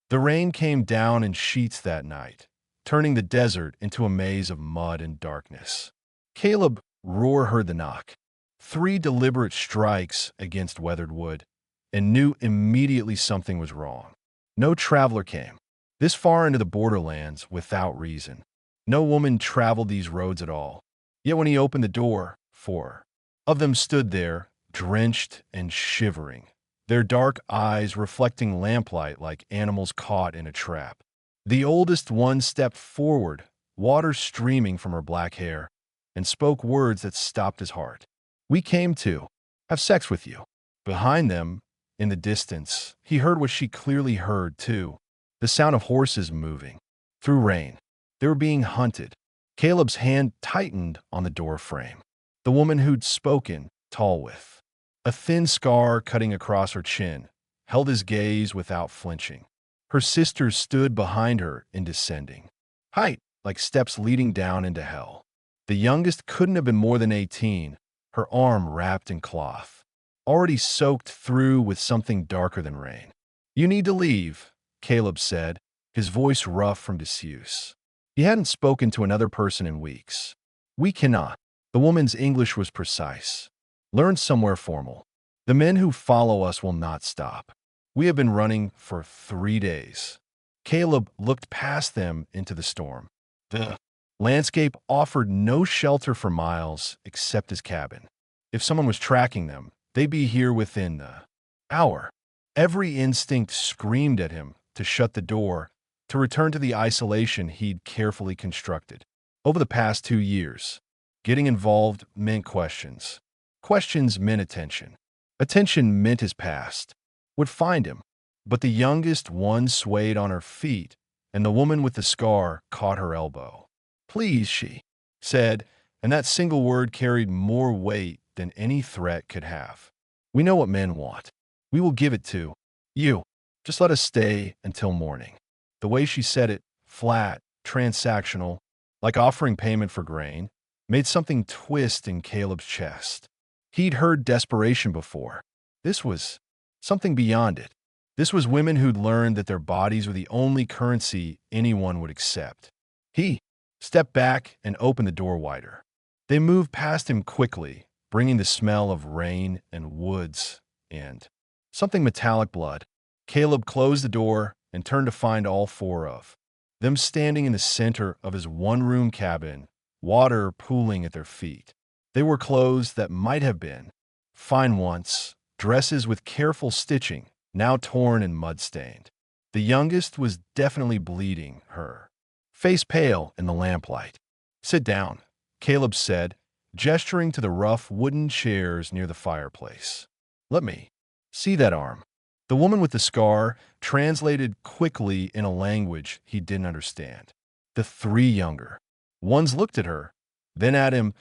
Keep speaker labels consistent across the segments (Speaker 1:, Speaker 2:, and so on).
Speaker 1: The rain came down in sheets that night, turning the desert into a maze of mud and darkness. Caleb Roar heard the knock. 3 deliberate strikes against weathered wood, and knew immediately something was wrong. No traveler came this far into the borderlands without reason. No woman traveled these roads at all. Yet when he opened the door, 4 of them stood there, drenched and shivering, their dark eyes reflecting lamplight like animals caught in a trap. The oldest one stepped forward, water streaming from her black hair, and spoke words that stopped his heart. "We came to have sex with you." Behind them, in the distance, he heard what she clearly heard too, the sound of horses moving through rain. They were being hunted. Caleb's hand tightened on the door frame. The woman who'd spoken, tall with a thin scar cutting across her chin, held his gaze without flinching. Her sisters stood behind her in descending height, like steps leading down into hell. The youngest couldn't have been more than 18, her arm wrapped in cloth, already soaked through with something darker than rain. "You need to leave," Caleb said, his voice rough from disuse. He hadn't spoken to another person in weeks. "We cannot." The woman's English was precise. "Learn somewhere formal. The men who follow us will not stop. We have been running for 3 days." Caleb looked past them into the storm. The landscape offered no shelter for miles except his cabin. If someone was tracking them, they'd be here within the hour. Every instinct screamed at him to shut the door, to return to the isolation he'd carefully constructed. Over the past 2 years, getting involved meant questions. Questions meant attention. Attention meant his past would find him. But the youngest one swayed on her feet, and the woman with the scar caught her elbow. "Please," she said, and that single word carried more weight than any threat could have. "We know what men want. We will give it to you. Just let us stay until morning." The way she said it, flat, transactional, like offering payment for grain, made something twist in Caleb's chest. He'd heard desperation before. This was something beyond it. This was women who'd learned that their bodies were the only currency anyone would accept. He stepped back and opened the door wider. They moved past him quickly, bringing the smell of rain and woods and something metallic blood. Caleb closed the door and turned to find all 4 of them standing in the center of his one-room cabin, water pooling at their feet. They were clothes that might have been fine once, dresses with careful stitching, now torn and mud-stained. The youngest was definitely bleeding, her face pale in the lamplight. "Sit down," Caleb said, gesturing to the rough wooden chairs near the fireplace. "Let me see that arm." The woman with the scar translated quickly in a language he didn't understand. The 3 younger ones looked at her, then at him,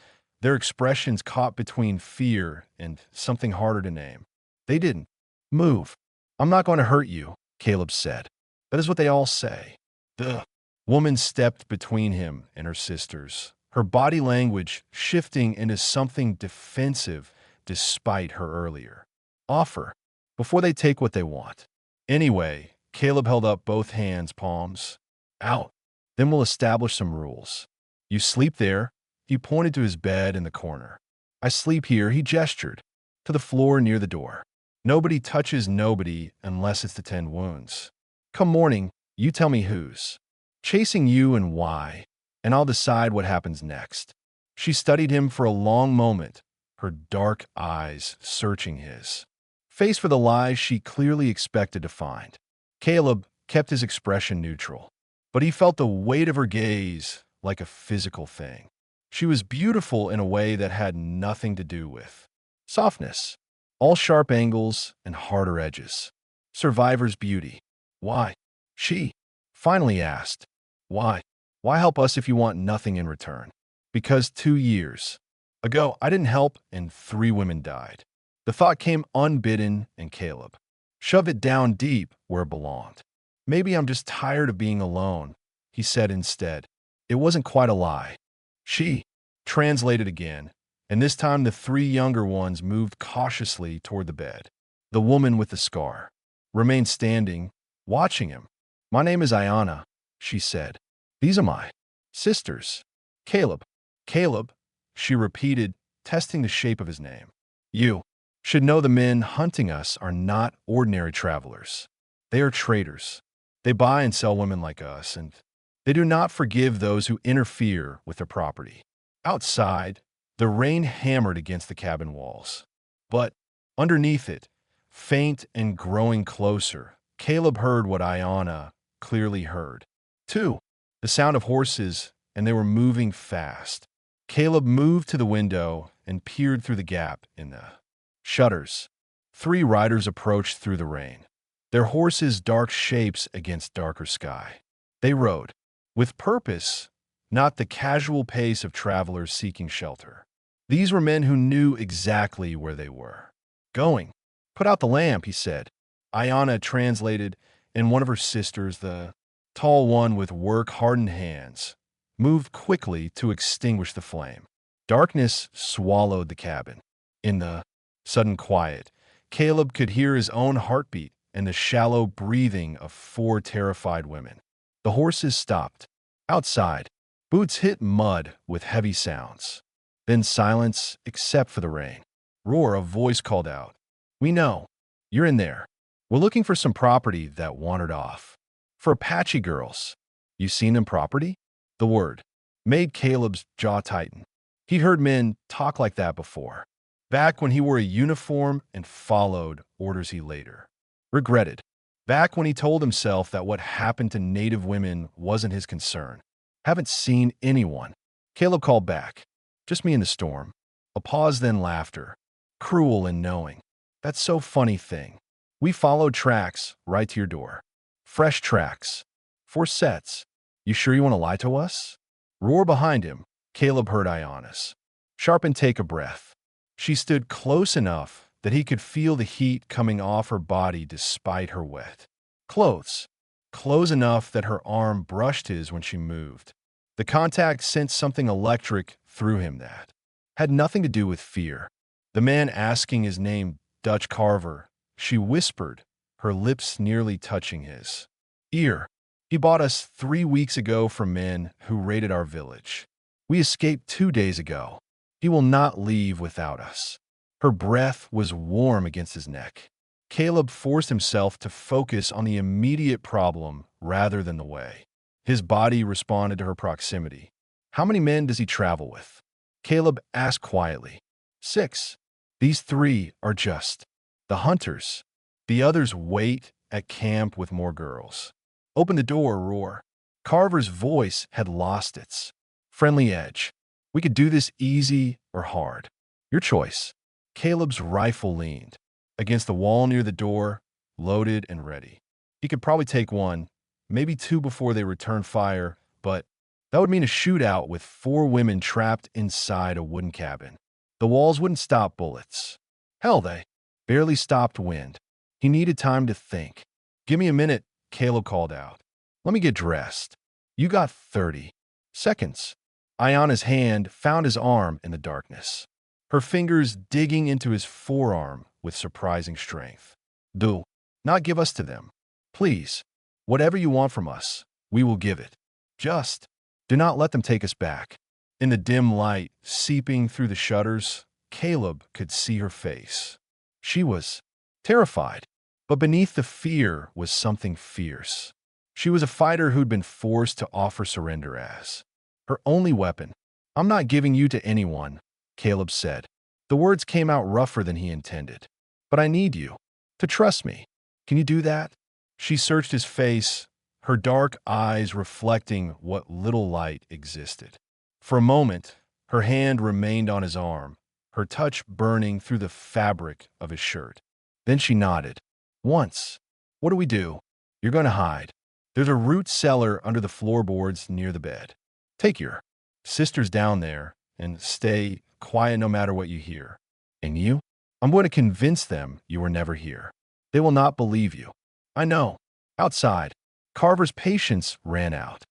Speaker 1: their expressions caught between fear and something harder to name. They didn't move. "I'm not going to hurt you," Caleb said. "That is what they all say." The woman stepped between him and her sisters, her body language shifting into something defensive despite her earlier offer, before they take what they want. "Anyway," Caleb held up both hands, palms out. "Then we'll establish some rules. You sleep there." He pointed to his bed in the corner. "I sleep here," he gestured, to the floor near the door. "Nobody touches nobody unless it's to tend wounds. Come morning, you tell me who's chasing you and why, and I'll decide what happens next." She studied him for a long moment, her dark eyes searching his face for the lies she clearly expected to find. Caleb kept his expression neutral, but he felt the weight of her gaze like a physical thing. She was beautiful in a way that had nothing to do with softness. All sharp angles and harder edges. Survivor's beauty. "Why?" she finally asked. "Why? Why help us if you want nothing in return?" "Because 2 years ago, I didn't help and 3 women died." The thought came unbidden, and Caleb shoved it down deep where it belonged. "Maybe I'm just tired of being alone," he said instead. It wasn't quite a lie. She translated again, and this time the 3 younger ones moved cautiously toward the bed. The woman with the scar remained standing, watching him, My name is Ayanna, she said. These are my sisters. Caleb. Caleb, she repeated, testing the shape of his name. You should know the men hunting us are not ordinary travelers. They are traders. They buy and sell women like us, and they do not forgive those who interfere with their property. Outside, the rain hammered against the cabin walls. But underneath it, faint and growing closer, Caleb heard what Ayanna clearly heard. Two, the sound of horses, and they were moving fast. Caleb moved to the window and peered through the gap in the shutters. 3 riders approached through the rain, their horses dark shapes against darker sky. They rode with purpose, not the casual pace of travelers seeking shelter. These were men who knew exactly where they were going. Put out the lamp, he said. Ayanna translated, and one of her sisters, the tall one with work-hardened hands, moved quickly to extinguish the flame. Darkness swallowed the cabin. In the sudden quiet, Caleb could hear his own heartbeat and the shallow breathing of 4 terrified women. The horses stopped. Outside, boots hit mud with heavy sounds. Then silence except for the rain. Roar, a voice called out. We know. You're in there. We're looking for some property that wandered off. For Apache girls. You seen them property? The word made Caleb's jaw tighten. He'd heard men talk like that before, back when he wore a uniform and followed orders he later regretted. Back when he told himself that what happened to Native women wasn't his concern. Haven't seen anyone. Caleb called back. Just me in the storm. A pause, then laughter. Cruel and knowing. That's so funny thing. We followed tracks right to your door. Fresh tracks. 4 sets. You sure you want to lie to us? Roar behind him. Caleb heard Ayanna's sharp intake of breath. She stood close enough that he could feel the heat coming off her body despite her wet clothes. Close enough that her arm brushed his when she moved. The contact sent something electric through him that had nothing to do with fear. The man asking his name, Dutch Carver, she whispered, her lips nearly touching his ear. He bought us 3 weeks ago from men who raided our village. We escaped 2 days ago. He will not leave without us. Her breath was warm against his neck. Caleb forced himself to focus on the immediate problem rather than the way. His body responded to her proximity. How many men does he travel with? Caleb asked quietly. 6. These 3 are just the hunters. The others wait at camp with more girls. Open the door, Roar. Carver's voice had lost its friendly edge. We could do this easy or hard. Your choice. Caleb's rifle leaned against the wall near the door, loaded and ready. He could probably take 1, maybe 2 before they returned fire, but that would mean a shootout with 4 women trapped inside a wooden cabin. The walls wouldn't stop bullets. Hell, they barely stopped wind. He needed time to think. Give me a minute, Caleb called out. Let me get dressed. You got 30 seconds. Ayanna's hand found his arm in the darkness, her fingers digging into his forearm with surprising strength. Do not give us to them. Please, whatever you want from us, we will give it. Just do not let them take us back. In the dim light seeping through the shutters, Caleb could see her face. She was terrified, but beneath the fear was something fierce. She was a fighter who'd been forced to offer surrender as her only weapon. I'm not giving you to anyone, Caleb said. The words came out rougher than he intended. But I need you to trust me. Can you do that? She searched his face, her dark eyes reflecting what little light existed. For a moment, her hand remained on his arm, her touch burning through the fabric of his shirt. Then she nodded. Once. What do we do? You're going to hide. There's a root cellar under the floorboards near the bed. Take your sisters down there and stay quiet no matter what you hear. And you? I'm going to convince them you were never here. They will not believe you. I know. Outside, Carver's patience ran out.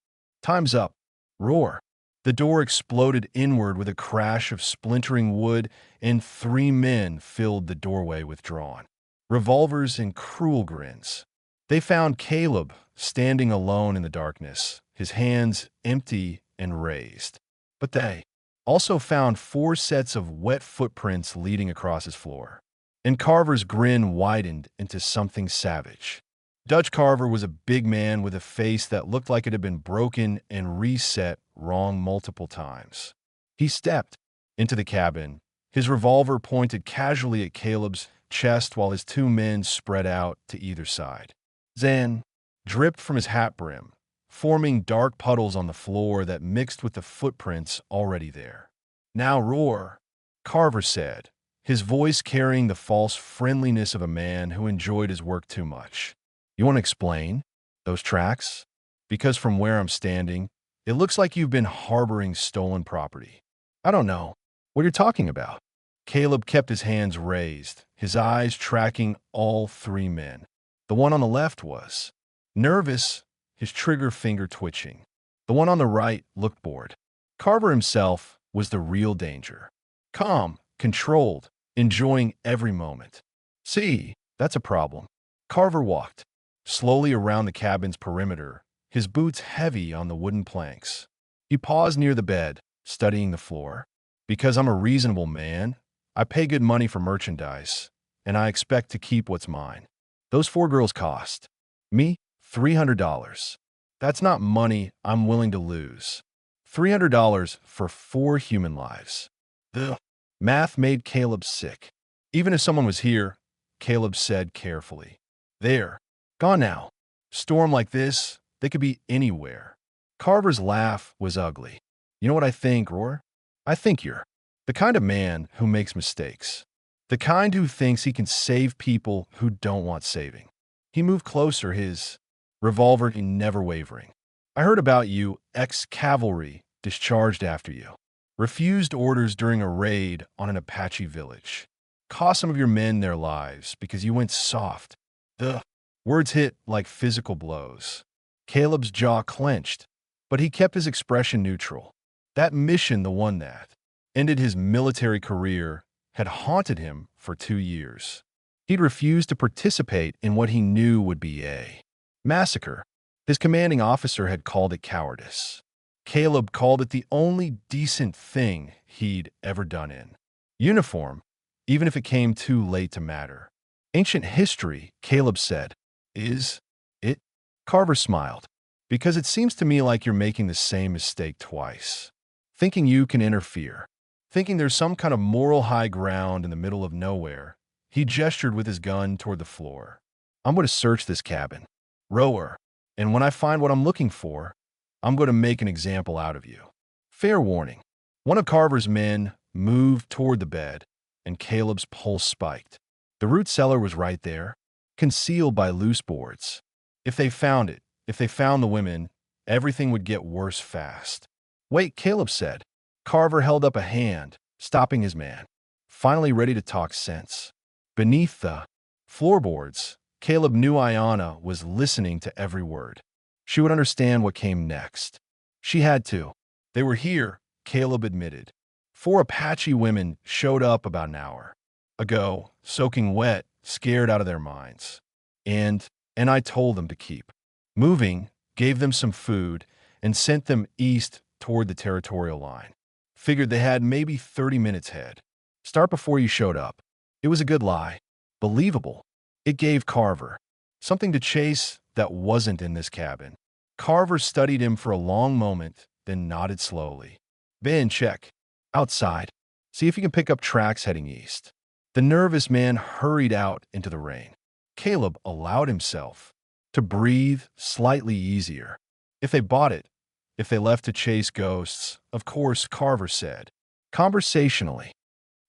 Speaker 1: Time's up. Roar. The door exploded inward with a crash of splintering wood, and 3 men filled the doorway with drawn revolvers and cruel grins. They found Caleb standing alone in the darkness, his hands empty and raised. But they also found 4 sets of wet footprints leading across his floor. And Carver's grin widened into something savage. Dutch Carver was a big man with a face that looked like it had been broken and reset wrong multiple times. He stepped into the cabin, his revolver pointed casually at Caleb's chest while his 2 men spread out to either side. Zan dripped from his hat brim, forming dark puddles on the floor that mixed with the footprints already there. "Now roar," Carver said, his voice carrying the false friendliness of a man who enjoyed his work too much. "You want to explain those tracks? Because from where I'm standing, it looks like you've been harboring stolen property." "I don't know what you're talking about." Caleb kept his hands raised, his eyes tracking all 3 men. The one on the left was nervous, his trigger finger twitching. The one on the right looked bored. Carver himself was the real danger. Calm, controlled, enjoying every moment. "See, that's a problem." Carver walked slowly around the cabin's perimeter, his boots heavy on the wooden planks. He paused near the bed, studying the floor. "Because I'm a reasonable man, I pay good money for merchandise, and I expect to keep what's mine. Those 4 girls cost me $300. That's not money I'm willing to lose. $300 for 4 human lives." The math made Caleb sick. "Even if someone was here," Caleb said carefully. "They're gone now. Storm like this, they could be anywhere." Carver's laugh was ugly. "You know what I think, Roar? I think you're the kind of man who makes mistakes. The kind who thinks he can save people who don't want saving." He moved closer, his revolver never wavering. "I heard about you, ex-cavalry, discharged after you. Refused orders during a raid on an Apache village. Cost some of your men their lives because you went soft." The words hit like physical blows. Caleb's jaw clenched, but he kept his expression neutral. That mission, the one that ended his military career, had haunted him for 2 years. He'd refused to participate in what he knew would be a massacre. His commanding officer had called it cowardice. Caleb called it the only decent thing he'd ever done in uniform, even if it came too late to matter. "Ancient history," Caleb said. "Is it?" Carver smiled. "Because it seems to me like you're making the same mistake twice. Thinking you can interfere. Thinking there's some kind of moral high ground in the middle of nowhere." He gestured with his gun toward the floor. "I'm going to search this cabin, Rower, and when I find what I'm looking for, I'm going to make an example out of you." Fair warning. One of Carver's men moved toward the bed, and Caleb's pulse spiked. The root cellar was right there, concealed by loose boards. If they found it, if they found the women, everything would get worse fast. "Wait," Caleb said. Carver held up a hand, stopping his man, finally ready to talk sense. Beneath the floorboards, Caleb knew Ayanna was listening to every word. She would understand what came next. She had to. "They were here," Caleb admitted. 4 Apache women showed up about an hour ago, soaking wet, scared out of their minds. And I told them to keep moving, gave them some food, and sent them east toward the territorial line. Figured they had maybe 30 minutes ahead. Start before you showed up." It was a good lie. Believable. It gave Carver something to chase that wasn't in this cabin. Carver studied him for a long moment, then nodded slowly. "Ben, check. Outside. See if you can pick up tracks heading east." The nervous man hurried out into the rain. Caleb allowed himself to breathe slightly easier. If they bought it, if they left to chase ghosts, of course, Carver said. Conversationally.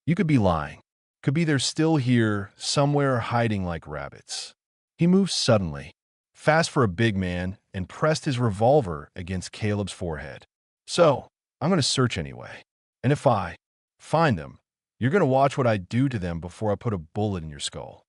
Speaker 1: "You could be lying. Could be they're still here, somewhere hiding like rabbits." He moved suddenly, fast for a big man, and pressed his revolver against Caleb's forehead. "So, I'm going to search anyway. And if I find them, you're going to watch what I do to them before I put a bullet in your skull.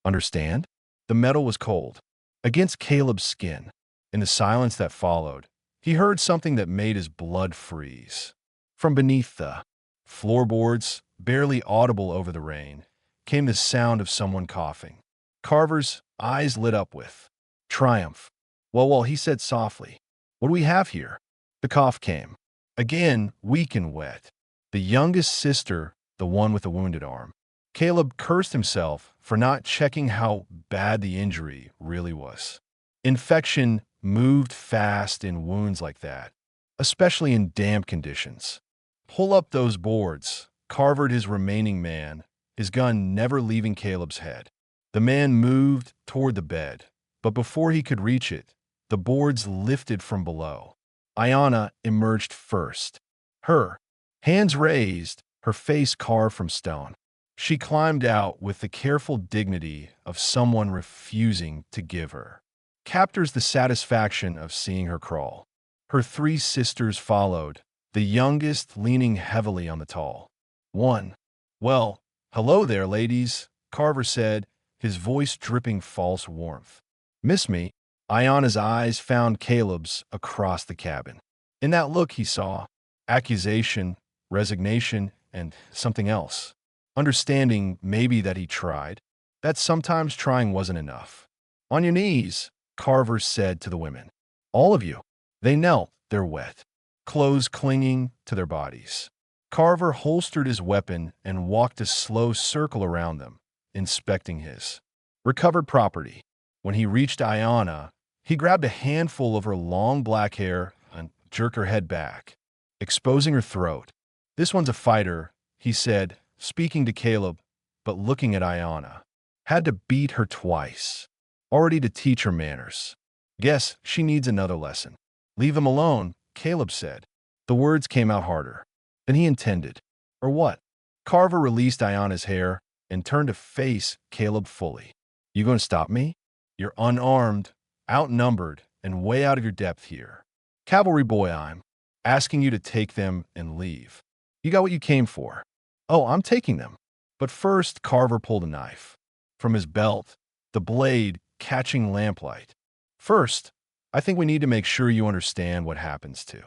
Speaker 1: Understand?" The metal was cold, against Caleb's skin. In the silence that followed, he heard something that made his blood freeze. From beneath the floorboards, barely audible over the rain, came the sound of someone coughing. Carver's eyes lit up with triumph. Well, he said softly. What do we have here? The cough came. Again, weak and wet. The youngest sister, the one with the wounded arm. Caleb cursed himself for not checking how bad the injury really was. Infection moved fast in wounds like that, especially in damp conditions. Pull up those boards, Carvered his remaining man, his gun never leaving Caleb's head. The man moved toward the bed, but before he could reach it, the boards lifted from below. Ayanna emerged first. Her hands raised, her face carved from stone. She climbed out with the careful dignity of someone refusing to give her captors the satisfaction of seeing her crawl. Her three sisters followed, the youngest leaning heavily on the tall one. Well, hello there, ladies, Carver said, his voice dripping false warmth. Miss me? Ayanna's eyes found Caleb's across the cabin. In that look he saw accusation, resignation, and something else. Understanding maybe that he tried, that sometimes trying wasn't enough. On your knees, Carver said to the women. All of you. They knelt, their wet clothes clinging to their bodies. Carver holstered his weapon and walked a slow circle around them, inspecting his recovered property. When he reached Ayanna, he grabbed a handful of her long black hair and jerked her head back, exposing her throat. This one's a fighter, he said, speaking to Caleb, but looking at Ayanna. Had to beat her twice. Already to teach her manners. Guess she needs another lesson. Leave him alone, Caleb said. The words came out harder than he intended. Or what? Carver released Ayanna's hair and turned to face Caleb fully. You going to stop me? You're unarmed, outnumbered, and way out of your depth here. Cavalry boy I'm asking you to take them and leave. You got what you came for. Oh, I'm taking them. But first, Carver pulled a knife from his belt, the blade catching lamplight. First, I think we need to make sure you understand what happens to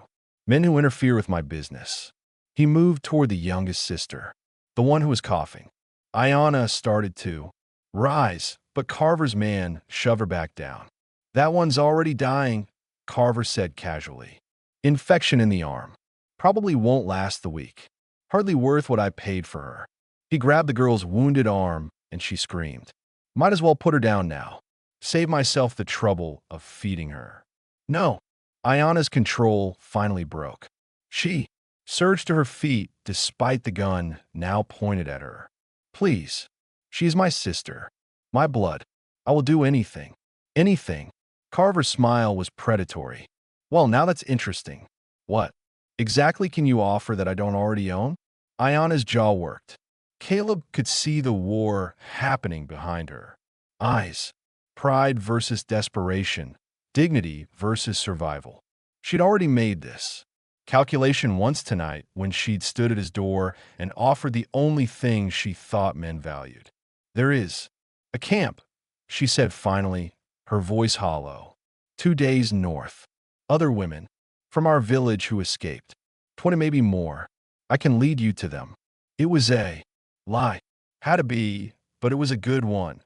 Speaker 1: men who interfere with my business. He moved toward the youngest sister, the one who was coughing. Ayanna started to rise, but Carver's man shoved her back down. That one's already dying, Carver said casually. Infection in the arm. Probably won't last the week. Hardly worth what I paid for her. He grabbed the girl's wounded arm, and she screamed. Might as well put her down now. Save myself the trouble of feeding her. No. Ayanna's control finally broke. She surged to her feet despite the gun now pointed at her. Please. She is my sister. My blood. I will do anything. Anything. Carver's smile was predatory. Well, now that's interesting. What exactly can you offer that I don't already own? Ayanna's jaw worked. Caleb could see the war happening behind her. Eyes. Pride versus desperation. Dignity versus survival. She'd already made this calculation once tonight when she'd stood at his door and offered the only thing she thought men valued. There is a camp, she said finally, her voice hollow. 2 days north. Other women from our village who escaped. 20 maybe more. I can lead you to them. It was a lie. Had to be, but it was a good one.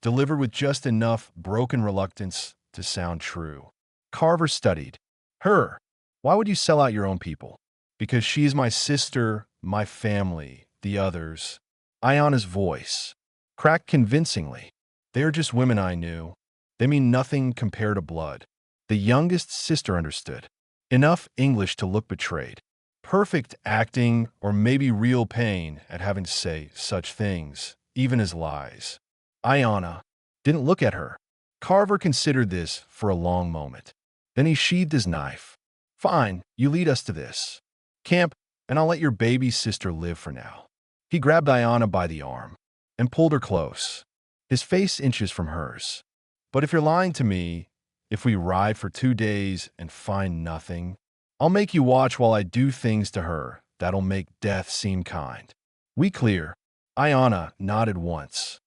Speaker 1: Delivered with just enough broken reluctance to sound true. Carver studied. Her. Why would you sell out your own people? Because she's my sister, my family, the others. Ayanna's voice cracked convincingly. They're just women I knew. They mean nothing compared to blood. The youngest sister understood. Enough English to look betrayed. Perfect acting or maybe real pain at having to say such things, even as lies. Ayanna didn't look at her. Carver considered this for a long moment. Then he sheathed his knife. Fine, you lead us to this camp, and I'll let your baby sister live for now. He grabbed Ayanna by the arm and pulled her close, his face inches from hers. But if you're lying to me, if we ride for 2 days and find nothing, I'll make you watch while I do things to her that'll make death seem kind. We clear? Ayanna nodded once.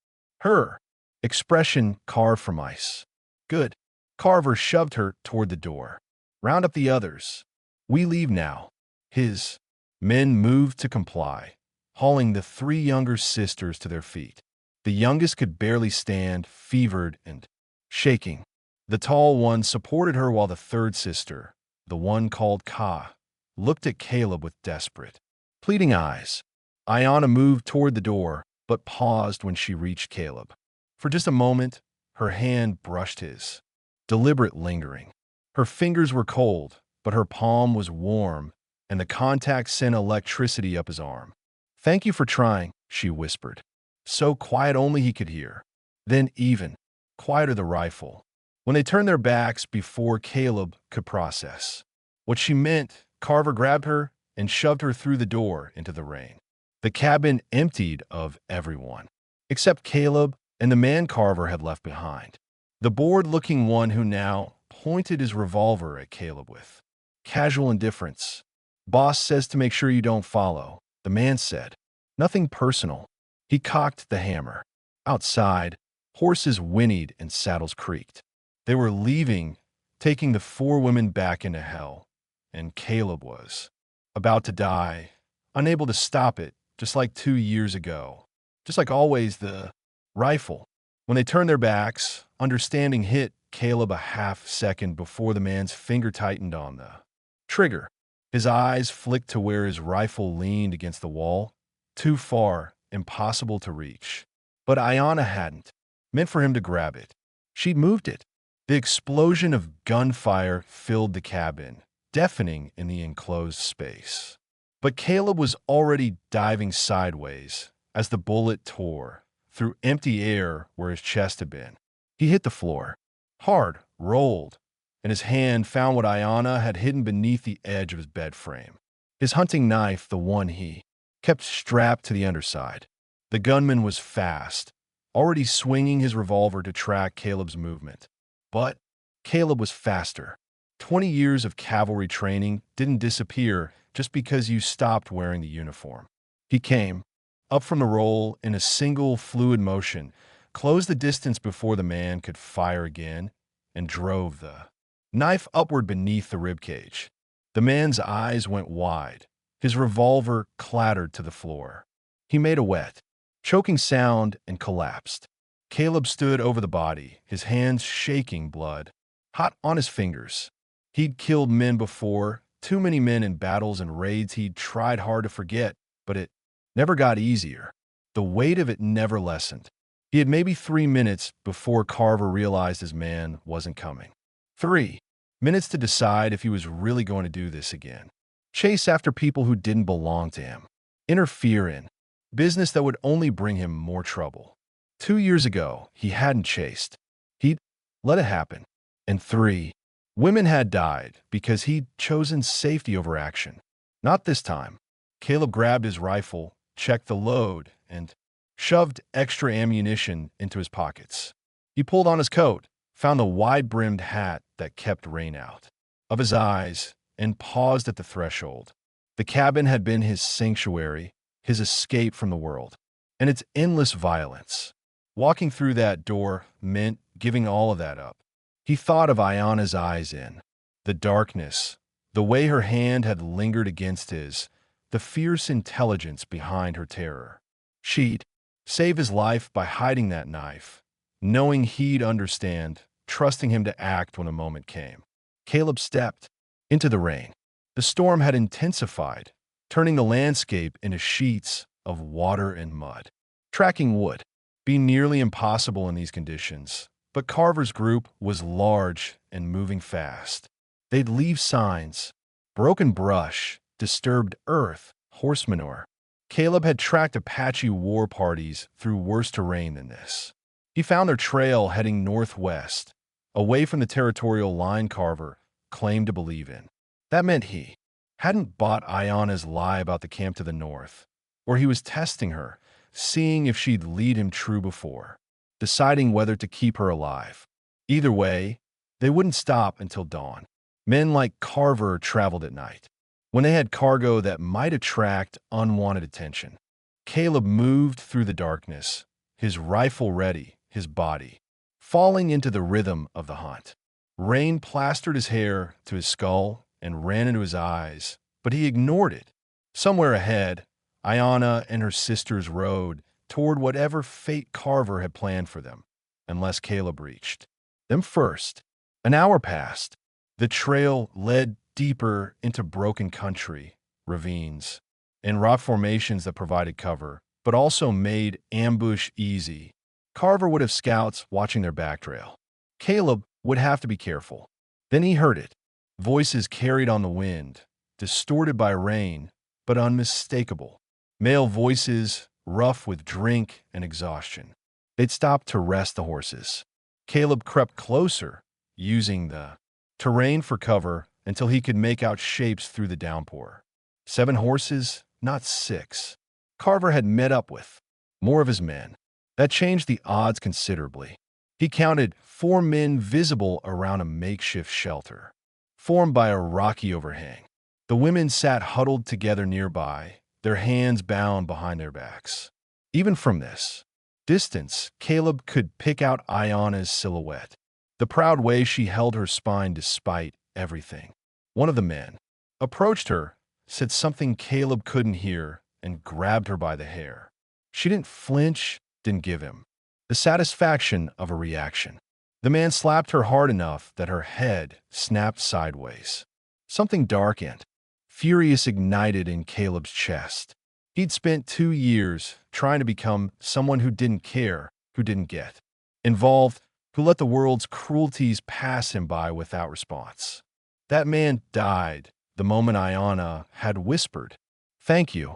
Speaker 1: Her expression carved from ice. Good. Carver shoved her toward the door. Round up the others. We leave now. His men moved to comply, hauling the 3 younger sisters to their feet. The youngest could barely stand, fevered and shaking. The tall one supported her while the third sister, the one called Ka, looked at Caleb with desperate, pleading eyes. Ayanna moved toward the door, but paused when she reached Caleb. For just a moment, her hand brushed his, deliberate lingering. Her fingers were cold, but her palm was warm, and the contact sent electricity up his arm. "Thank you for trying," she whispered. So quiet only he could hear. Then even quieter the rifle. When they turned their backs before Caleb could process what she meant, Carver grabbed her and shoved her through the door into the rain. The cabin emptied of everyone, except Caleb and the man Carver had left behind. The bored-looking one who now pointed his revolver at Caleb with casual indifference. "Boss says to make sure you don't follow," the man said. "Nothing personal." He cocked the hammer. Outside, horses whinnied and saddles creaked. They were leaving, taking the four women back into hell, and Caleb was about to die, unable to stop it, just like 2 years ago. Just like always, the rifle. When they turned their backs, understanding hit Caleb a half second before the man's finger tightened on the trigger. His eyes flicked to where his rifle leaned against the wall. Too far, impossible to reach. But Ayanna hadn't, meant for him to grab it. She'd moved it. The explosion of gunfire filled the cabin, deafening in the enclosed space. But Caleb was already diving sideways as the bullet tore through empty air where his chest had been. He hit the floor, hard, rolled, and his hand found what Ayanna had hidden beneath the edge of his bed frame. His hunting knife, the one he kept strapped to the underside. The gunman was fast, already swinging his revolver to track Caleb's movement. But Caleb was faster. 20 years of cavalry training didn't disappear just because you stopped wearing the uniform. He came, up from the roll in a single fluid motion, closed the distance before the man could fire again, and drove the knife upward beneath the ribcage. The man's eyes went wide. His revolver clattered to the floor. He made a wet, choking sound and collapsed. Caleb stood over the body, his hands shaking blood, hot on his fingers. He'd killed men before, too many men in battles and raids he'd tried hard to forget, but it never got easier. The weight of it never lessened. He had maybe 3 minutes before Carver realized his man wasn't coming. 3 minutes to decide if he was really going to do this again. Chase after people who didn't belong to him. Interfere in business that would only bring him more trouble. 2 years ago, he hadn't chased. He'd let it happen. And 3, women had died because he'd chosen safety over action. Not this time. Caleb grabbed his rifle, checked the load, and shoved extra ammunition into his pockets. He pulled on his coat, found the wide-brimmed hat that kept rain out of his eyes, and paused at the threshold. The cabin had been his sanctuary, his escape from the world, and its endless violence. Walking through that door meant giving all of that up. He thought of Ayanna's eyes in the darkness, the way her hand had lingered against his, the fierce intelligence behind her terror. She'd save his life by hiding that knife, knowing he'd understand, trusting him to act when a moment came. Caleb stepped into the rain. The storm had intensified, turning the landscape into sheets of water and mud. Tracking would be nearly impossible in these conditions, but Carver's group was large and moving fast. They'd leave signs, broken brush, disturbed earth, horse manure. Caleb had tracked Apache war parties through worse terrain than this. He found their trail heading northwest, away from the territorial line Carver claimed to believe in. That meant he hadn't bought Ayanna's lie about the camp to the north, or he was testing her, seeing if she'd lead him true before, deciding whether to keep her alive. Either way, they wouldn't stop until dawn. Men like Carver traveled at night, when they had cargo that might attract unwanted attention. Caleb moved through the darkness, his rifle ready, his body falling into the rhythm of the hunt. Rain plastered his hair to his skull and ran into his eyes, but he ignored it. Somewhere ahead, Ayanna and her sisters rode toward whatever fate Carver had planned for them, unless Caleb reached them first. An hour passed. The trail led deeper into broken country, ravines, and rock formations that provided cover, but also made ambush easy. Carver would have scouts watching their back trail. Caleb would have to be careful. Then he heard it. Voices carried on the wind, distorted by rain, but unmistakable. Male voices, rough with drink and exhaustion. They'd stopped to rest the horses. Caleb crept closer, using the terrain for cover until he could make out shapes through the downpour. 7 horses, not 6. Carver had met up with more of his men. That changed the odds considerably. He counted 4 men visible around a makeshift shelter, formed by a rocky overhang. The women sat huddled together nearby, their hands bound behind their backs. Even from this distance, Caleb could pick out Ayana's silhouette, the proud way she held her spine despite everything. One of the men approached her, said something Caleb couldn't hear, and grabbed her by the hair. She didn't flinch, didn't give him the satisfaction of a reaction. The man slapped her hard enough that her head snapped sideways. Something dark and furious ignited in Caleb's chest. He'd spent 2 years trying to become someone who didn't care, who didn't get involved, who let the world's cruelties pass him by without response. That man died the moment Ayana had whispered, "Thank you,"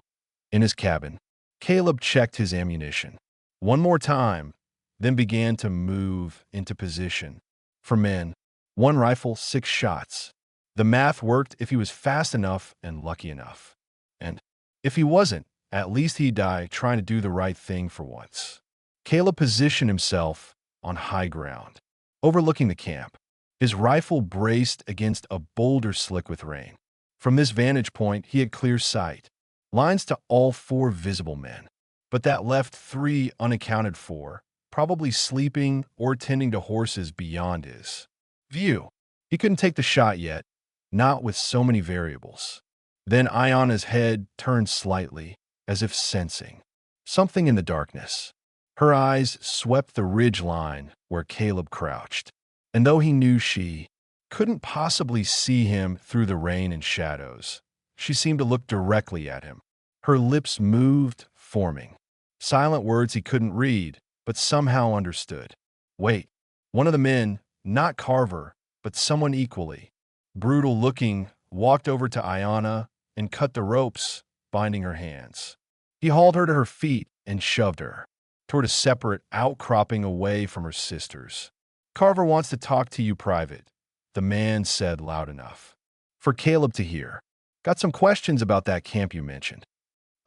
Speaker 1: in his cabin. Caleb checked his ammunition one more time, then began to move into position. For men, 1 rifle, 6 shots. The math worked if he was fast enough and lucky enough. And if he wasn't, at least he'd die trying to do the right thing for once. Caleb positioned himself on high ground, overlooking the camp. His rifle braced against a boulder slick with rain. From this vantage point, he had clear sight, lines to all 4 visible men. But that left 3 unaccounted for, probably sleeping or tending to horses beyond his view. He couldn't take the shot yet, not with so many variables. Then Ayana's head turned slightly, as if sensing something in the darkness. Her eyes swept the ridge line where Caleb crouched, and though he knew she couldn't possibly see him through the rain and shadows, she seemed to look directly at him. Her lips moved, forming silent words he couldn't read, but somehow understood. "Wait." One of the men, not Carver, but someone equally brutal-looking, walked over to Ayana and cut the ropes, binding her hands. He hauled her to her feet and shoved her toward a separate outcropping away from her sisters. "Carver wants to talk to you private," the man said loud enough for Caleb to hear. "Got some questions about that camp you mentioned."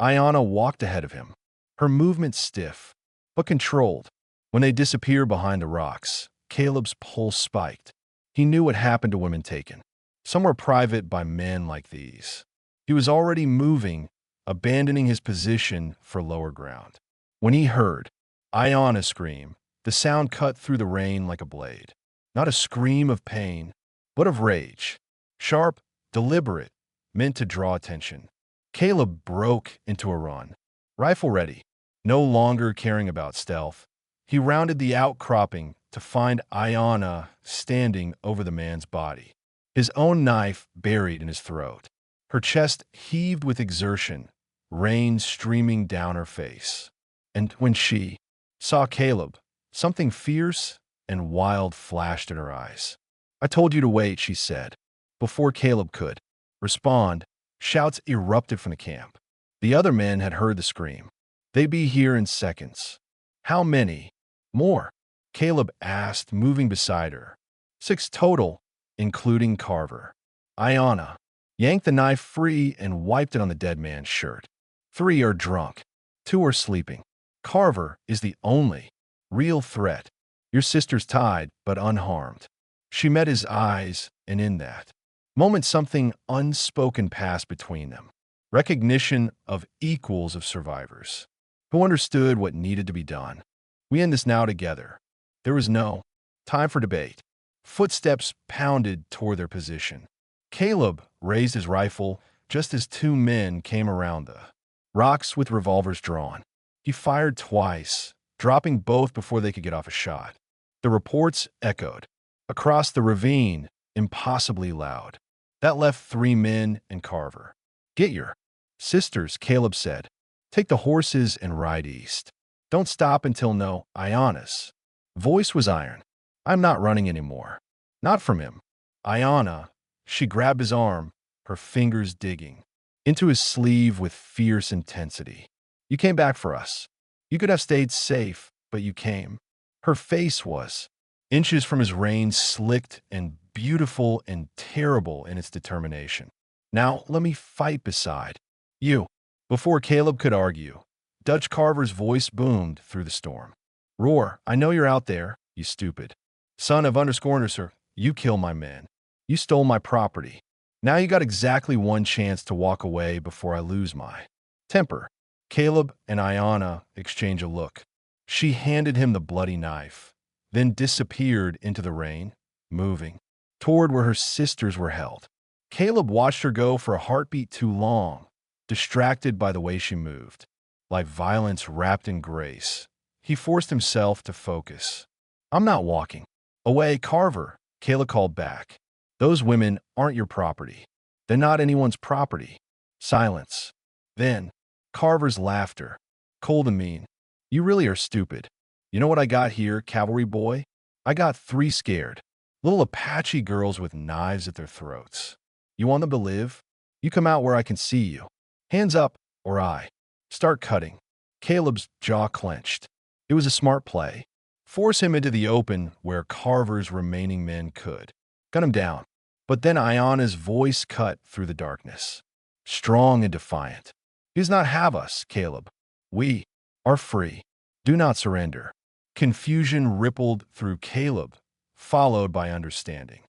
Speaker 1: Ayana walked ahead of him, her movement stiff, but controlled. When they disappeared behind the rocks, Caleb's pulse spiked. He knew what happened to women taken somewhere private by men like these. He was already moving, abandoning his position for lower ground. When he heard Ayana scream, the sound cut through the rain like a blade. Not a scream of pain, but of rage. Sharp, deliberate, meant to draw attention. Caleb broke into a run, rifle ready, no longer caring about stealth. He rounded the outcropping to find Ayana standing over the man's body, his own knife buried in his throat. Her chest heaved with exertion, rain streaming down her face. And when she saw Caleb, something fierce and wild flashed in her eyes. "I told you to wait," she said. Before Caleb could respond, shouts erupted from the camp. The other men had heard the scream. "They'd be here in seconds." "How many more?" Caleb asked, moving beside her. 6 total, including Carver. Ayana yanked the knife free and wiped it on the dead man's shirt. 3 are drunk. 2 are sleeping. Carver is the only real threat. Your sister's tied, but unharmed." She met his eyes, and in that moment something unspoken passed between them. Recognition of equals of survivors, who understood what needed to be done. "We end this now together." There was no time for debate. Footsteps pounded toward their position. Caleb raised his rifle just as 2 men came around the rocks with revolvers drawn. He fired twice, dropping both before they could get off a shot. The reports echoed. across the ravine, impossibly loud. That left 3 men and Carver. Get your sisters, Caleb said. Take the horses and ride east. Don't stop until no, Iana's voice was iron. I'm not running anymore. Not from him. Iana, she grabbed his arm, her fingers digging into his sleeve with fierce intensity. You came back for us. You could have stayed safe, but you came. Her face was inches from his reins, slicked and beautiful and terrible in its determination. Now let me fight beside you. Before Caleb could argue, Dutch Carver's voice boomed through the storm. Roar, I know you're out there, you stupid son of _sir. You killed my men. You stole my property. Now you got exactly one chance to walk away before I lose my temper. Caleb and Iana exchange a look. She handed him the bloody knife, then disappeared into the rain, moving toward where her sisters were held. Caleb watched her go for a heartbeat too long, distracted by the way she moved. Like violence wrapped in grace, he forced himself to focus. I'm not walking away, Carver, Caleb called back. Those women aren't your property. They're not anyone's property. Silence. Then, Carver's laughter, cold and mean. You really are stupid. You know what I got here, cavalry boy? I got 3 scared little Apache girls with knives at their throats. You want them to live? You come out where I can see you. Hands up, or I start cutting. Caleb's jaw clenched. It was a smart play. Force him into the open where Carver's remaining men could. Gun him down. But then Iana's voice cut through the darkness. Strong and defiant. He does not have us, Caleb. We are free. Do not surrender. Confusion rippled through Caleb, followed by understanding.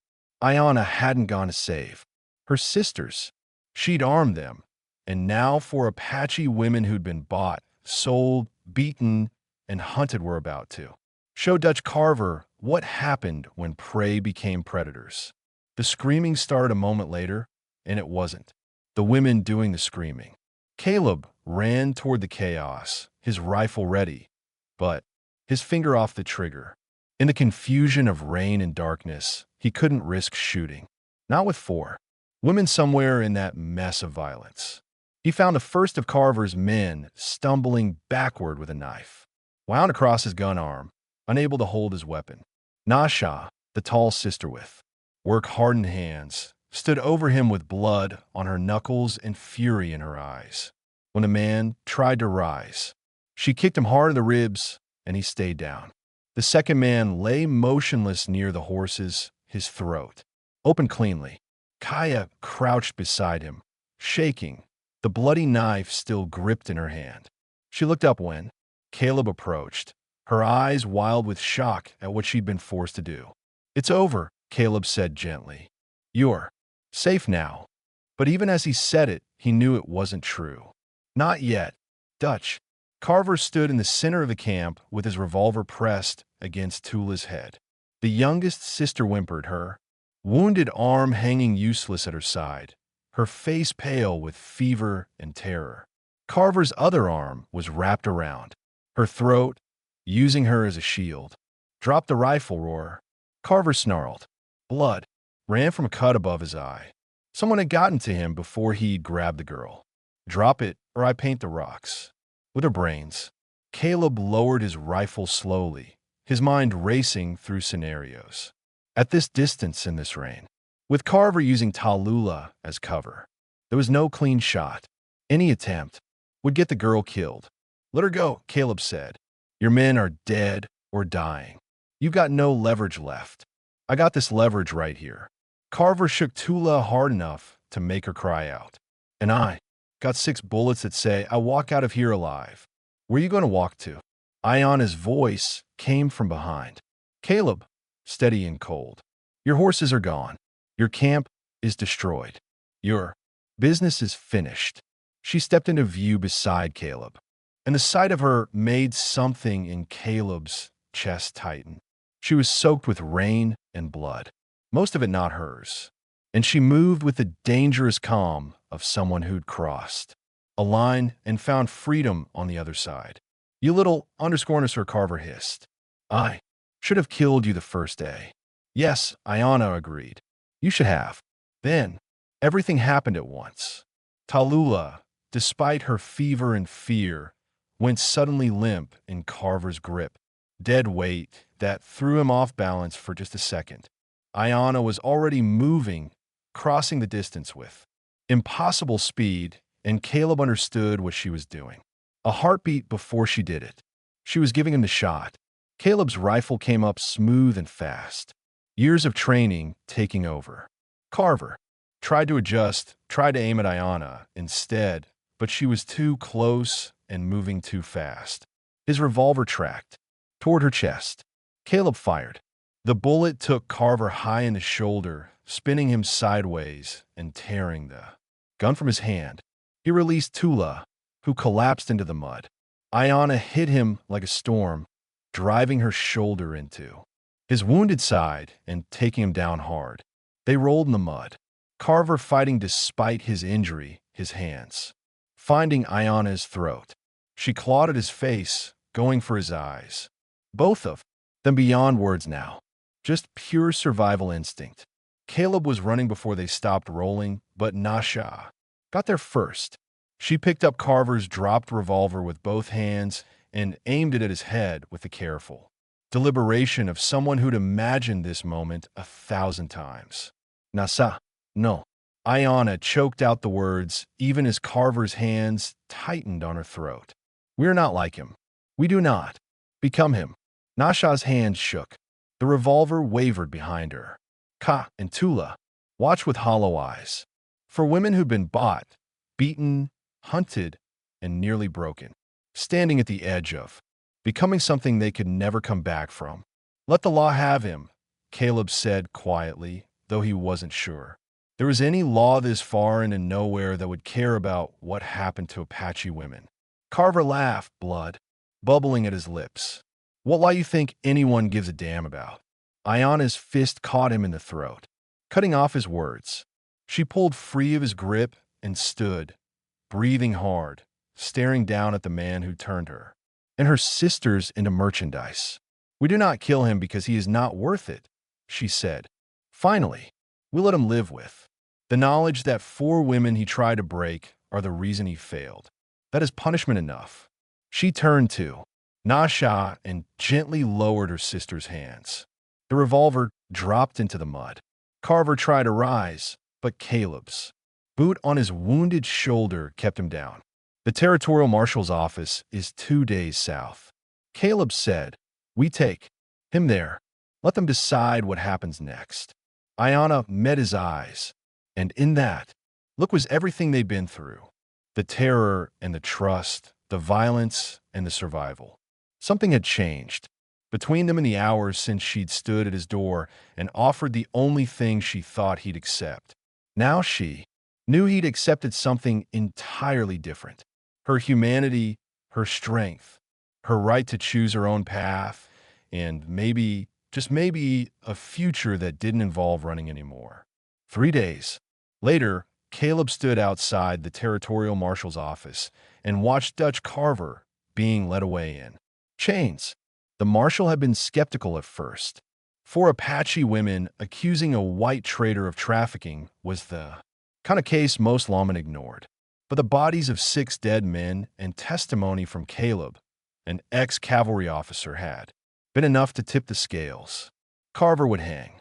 Speaker 1: Iana hadn't gone to save her sisters. She'd armed them. And now 4 Apache women who'd been bought, sold, beaten, and hunted were about to show Dutch Carver what happened when prey became predators. The screaming started a moment later, and it wasn't the women doing the screaming. Caleb ran toward the chaos, his rifle ready, but his finger off the trigger. In the confusion of rain and darkness, he couldn't risk shooting. Not with 4 women somewhere in that mess of violence. He found the first of Carver's men stumbling backward with a knife, wound across his gun arm, unable to hold his weapon. Nasha, the tall sister with work-hardened hands, stood over him with blood on her knuckles and fury in her eyes. When the man tried to rise, she kicked him hard in the ribs, and he stayed down. The second man lay motionless near the horses, his throat open cleanly. Kaya crouched beside him, shaking, the bloody knife still gripped in her hand. She looked up when Caleb approached, her eyes wild with shock at what she'd been forced to do. It's over, Caleb said gently. You're safe now. But even as he said it, he knew it wasn't true. Not yet. Dutch. Carver stood in the center of the camp with his revolver pressed against Tula's head. The youngest sister whimpered, her wounded arm hanging useless at her side, her face pale with fever and terror. Carver's other arm was wrapped around her throat, using her as a shield. Drop the rifle, Roar. Carver snarled. Blood ran from a cut above his eye. Someone had gotten to him before he'd grabbed the girl. Drop it, or I paint the rocks. With her brains, Caleb lowered his rifle slowly, his mind racing through scenarios. At this distance in this rain, with Carver using Tallulah as cover, there was no clean shot. Any attempt would get the girl killed. Let her go, Caleb said. Your men are dead or dying. You've got no leverage left. I got this leverage right here. Carver shook Tula hard enough to make her cry out. And I got 6 bullets that say I walk out of here alive. Where are you going to walk to? Iana's voice came from behind. Caleb, steady and cold. Your horses are gone. Your camp is destroyed. Your business is finished. She stepped into view beside Caleb, and the sight of her made something in Caleb's chest tighten. She was soaked with rain and blood, most of it not hers, and she moved with the dangerous calm of someone who'd crossed a line and found freedom on the other side. You little _Carver hissed. I should have killed you the first day. Yes, Ayana agreed. You should have. Then, everything happened at once. Tallulah, despite her fever and fear, went suddenly limp in Carver's grip. Dead weight that threw him off balance for just a second. Ayana was already moving, crossing the distance with impossible speed, and Caleb understood what she was doing. A heartbeat before she did it. She was giving him the shot. Caleb's rifle came up smooth and fast. Years of training taking over. Carver tried to adjust, tried to aim at Ayana instead, but she was too close and moving too fast. His revolver tracked toward her chest. Caleb fired. The bullet took Carver high in the shoulder, spinning him sideways and tearing the gun from his hand. He released Tula, who collapsed into the mud. Ayana hit him like a storm, driving her shoulder into his wounded side and taking him down hard. They rolled in the mud. Carver fighting despite his injury, his hands finding Ayana's throat. She clawed at his face, going for his eyes. Both of them beyond words now. Just pure survival instinct. Caleb was running before they stopped rolling, but Nasha got there first. She picked up Carver's dropped revolver with both hands and aimed it at his head with the careful deliberation of someone who'd imagined this moment 1,000 times. Nasa, no. Ayana choked out the words, even as Carver's hands tightened on her throat. We're not like him. We do not become him. Nasha's hands shook. The revolver wavered behind her. Ka and Tula watched with hollow eyes. For women who'd been bought, beaten, hunted, and nearly broken, standing at the edge of becoming something they could never come back from. Let the law have him, Caleb said quietly, though he wasn't sure. There was any law this far into nowhere that would care about what happened to Apache women. Carver laughed, blood bubbling at his lips. What lie you think anyone gives a damn about? Ayana's fist caught him in the throat, cutting off his words. She pulled free of his grip and stood, breathing hard, staring down at the man who turned her and her sisters into merchandise. We do not kill him because he is not worth it, she said. Finally, we let him live with the knowledge that 4 women he tried to break are the reason he failed. That is punishment enough. She turned to Nasha and gently lowered her sister's hands. The revolver dropped into the mud. Carver tried to rise, but Caleb's boot on his wounded shoulder kept him down. The territorial marshal's office is 2 days south. Caleb said, we take him there. Let them decide what happens next. Ayana met his eyes, and in that look was everything they'd been through. The terror and the trust, the violence and the survival. Something had changed between them in the hours since she'd stood at his door and offered the only thing she thought he'd accept. Now she knew he'd accepted something entirely different. Her humanity, her strength, her right to choose her own path, and maybe, just maybe, a future that didn't involve running anymore. 3 days later, Caleb stood outside the territorial marshal's office and watched Dutch Carver being led away in chains. The marshal had been skeptical at first. 4 Apache women accusing a white trader of trafficking was the kind of case most lawmen ignored. But the bodies of 6 dead men and testimony from Caleb, an ex-cavalry officer, had been enough to tip the scales. Carver would hang.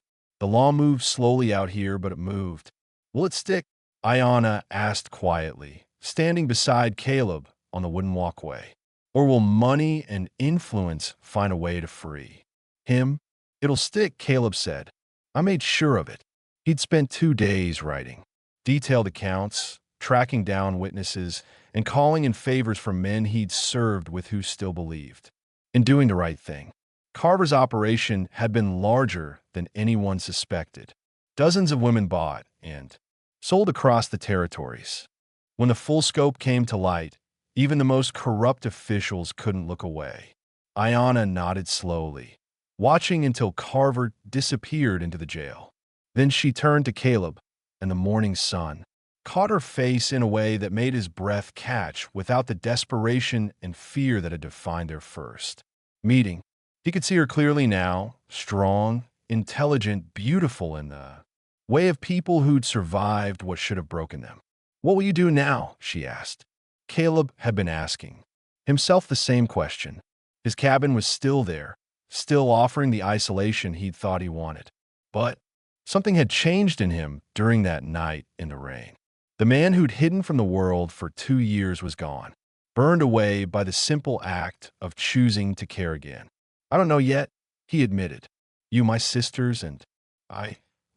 Speaker 1: The law moved slowly out here, but it moved. Will it stick? Ayana asked quietly, standing beside Caleb on the wooden walkway. Or will money and influence find a way to free him? It'll stick, Caleb said. I made sure of it. He'd spent 2 days writing detailed accounts, tracking down witnesses, and calling in favors from men he'd served with who still believed in doing the right thing. Carver's operation had been larger than anyone suspected. Dozens of women bought and sold across the territories. When the full scope came to light, even the most corrupt officials couldn't look away. Ayana nodded slowly, watching until Carver disappeared into the jail. Then she turned to Caleb, and the morning sun caught her face in a way that made his breath catch without the desperation and fear that had defined their first meeting. He could see her clearly now, strong, intelligent, beautiful in the way of people who'd survived what should have broken them. "What will you do now?" she asked. Caleb had been asking himself the same question. His cabin was still there, still offering the isolation he'd thought he wanted. But something had changed in him during that night in the rain. The man who'd hidden from the world for 2 years was gone, burned away by the simple act of choosing to care again. "I don't know yet," he admitted. "You, my sisters, and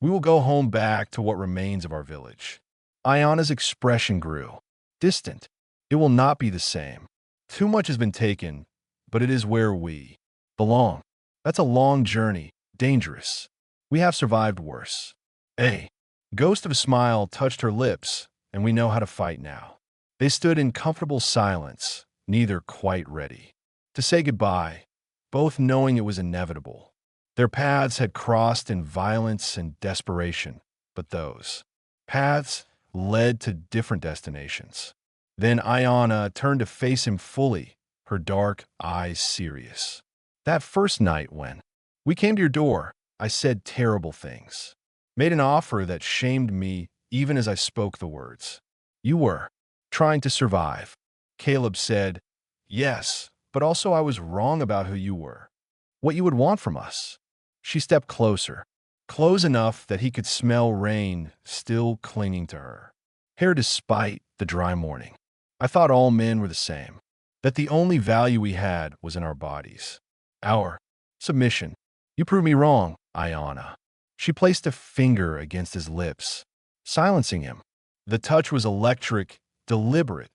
Speaker 1: we will go home back to what remains of our village." Ayana's expression grew. "Distant. It will not be the same. Too much has been taken, but it is where we belong. That's a long journey, dangerous. We have survived worse." A ghost of a smile touched her lips, "and we know how to fight now." They stood in comfortable silence, neither quite ready to say goodbye, both knowing it was inevitable. Their paths had crossed in violence and desperation, but those paths led to different destinations. Then Ayana turned to face him fully, her dark eyes serious. "That first night when we came to your door, I said terrible things. Made an offer that shamed me even as I spoke the words. You were trying to survive." Caleb said, "Yes, but also I was wrong about who you were, what you would want from us." She stepped closer, close enough that he could smell rain still clinging to her hair despite the dry morning. "I thought all men were the same, that the only value we had was in our bodies, our submission. You proved me wrong, Ayana." She placed a finger against his lips, silencing him. The touch was electric, deliberate,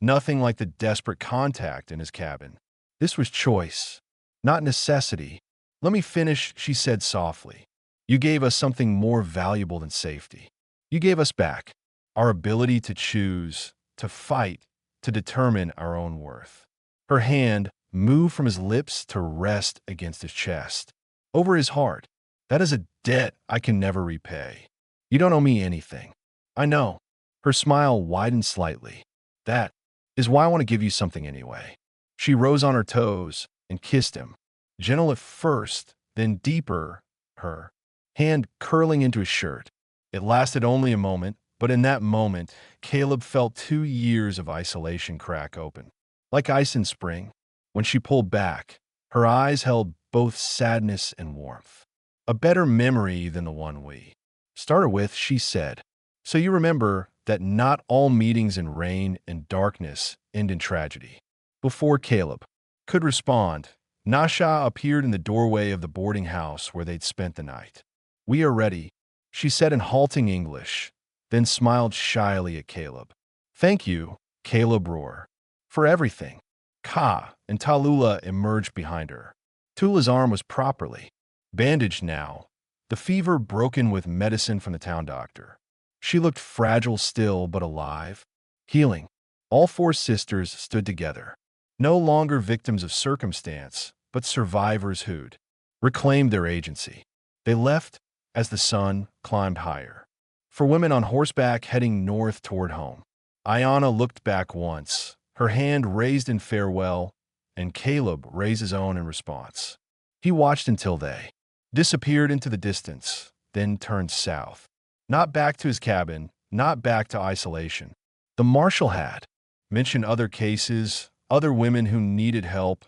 Speaker 1: nothing like the desperate contact in his cabin. This was choice, not necessity. "Let me finish," she said softly. "You gave us something more valuable than safety. You gave us back our ability to choose, to fight, to determine our own worth." Her hand moved from his lips to rest against his chest, over his heart. "That is a debt I can never repay. You don't owe me anything." "I know." Her smile widened slightly. "That is why I want to give you something anyway." She rose on her toes and kissed him, gentle at first, then deeper, her hand curling into his shirt. It lasted only a moment, but in that moment, Caleb felt 2 years of isolation crack open. Like ice in spring, when she pulled back, her eyes held both sadness and warmth. "A better memory than the one we started with," she said. "So you remember that not all meetings in rain and darkness end in tragedy." Before Caleb could respond, Nasha appeared in the doorway of the boarding house where they'd spent the night. "We are ready," she said in halting English, then smiled shyly at Caleb. "Thank you," Caleb roared, "for everything." Ka and Tallulah emerged behind her. Tula's arm was properly bandaged now, the fever broken with medicine from the town doctor. She looked fragile still, but alive, healing. All four sisters stood together, no longer victims of circumstance, but survivors who'd reclaimed their agency. They left as the sun climbed higher. For women on horseback heading north toward home, Ayana looked back once, her hand raised in farewell, and Caleb raised his own in response. He watched until they disappeared into the distance, then turned south. Not back to his cabin, not back to isolation. The marshal had mentioned other cases, other women who needed help,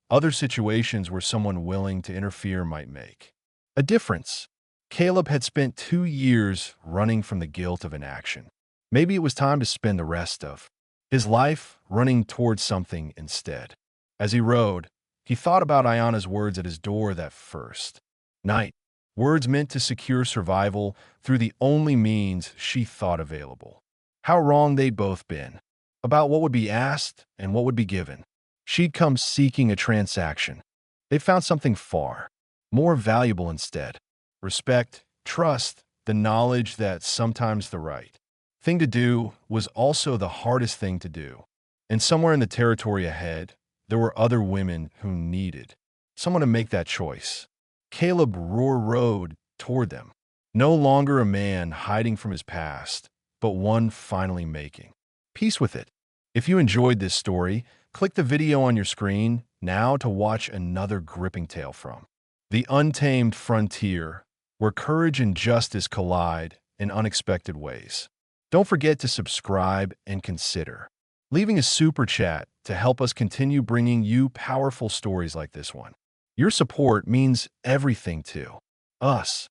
Speaker 1: other situations where someone willing to interfere might make a difference. Caleb had spent 2 years running from the guilt of inaction. Maybe it was time to spend the rest of his life running towards something instead. As he rode, he thought about Ayana's words at his door that first night. Words meant to secure survival through the only means she thought available. How wrong they'd both been about what would be asked and what would be given. She'd come seeking a transaction. They found something far more valuable instead. Respect, trust, the knowledge that sometimes the right thing to do was also the hardest thing to do. And somewhere in the territory ahead, there were other women who needed someone to make that choice. Caleb rode toward them, no longer a man hiding from his past, but one finally making peace with it. If you enjoyed this story, click the video on your screen now to watch another gripping tale from The untamed frontier, where courage and justice collide in unexpected ways. Don't forget to subscribe and consider leaving a super chat to help us continue bringing you powerful stories like this one. Your support means everything to us.